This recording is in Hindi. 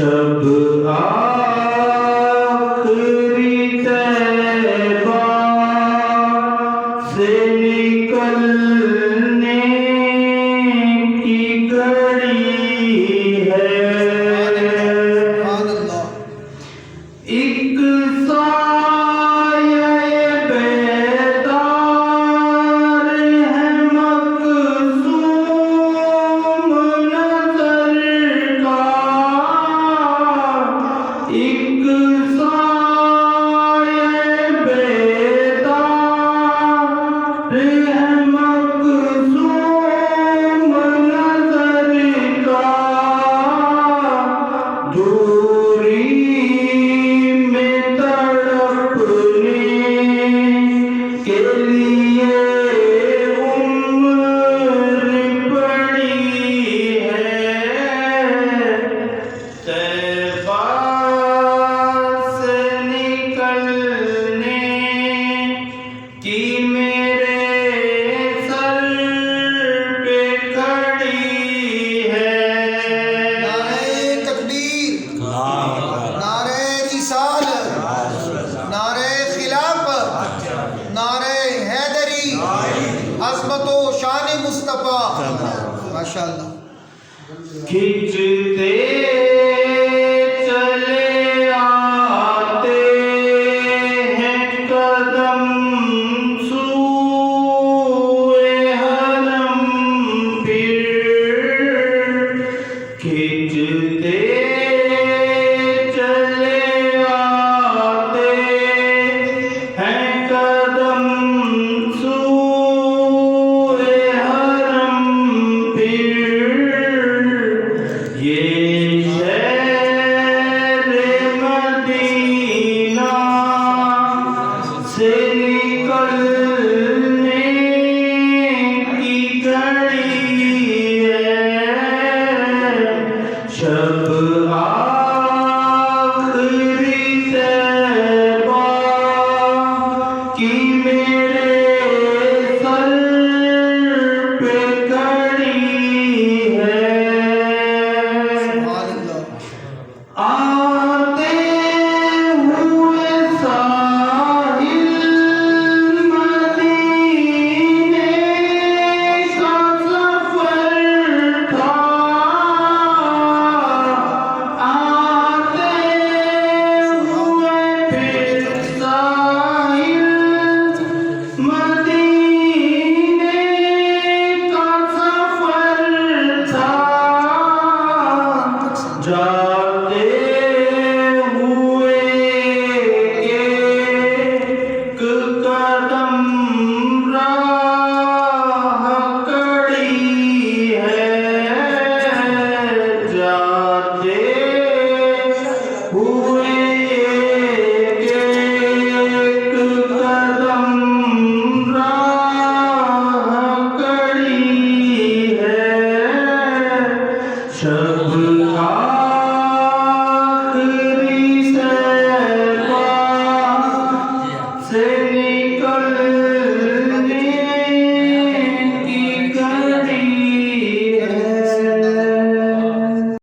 शब आखिरी तैबा से निकलने की घड़ी है। एक साये बेदार है मकसूम नज़र का। एक साये बेदार है मकसूम नज़र का। दूरी में तड़पने के लिए उम्र पड़ी है। तैबा से निकलने की मेरे सर पे खड़ी है। नारे तकबीर, नारे रिसालत, नारे खिलाफत, नारे हैदरी, अज़मत व शान मुस्तफ़ा। माशाअल्लाह। खिंचते चले आते हैं कदम सूए हरम फिर। खिंचते चले आते हैं कदम सूए हरम फिर। ये शहर मदीना से निकलने की घड़ी है। शब आखिरी तैबा की मेरे सर पे खड़ी है। आते हुए साहिल मदीने का सफर था। आते हुए फिर साहिल मदीने का सफर था। जाते हुए एक कदम राह कड़ी है। जाते हुए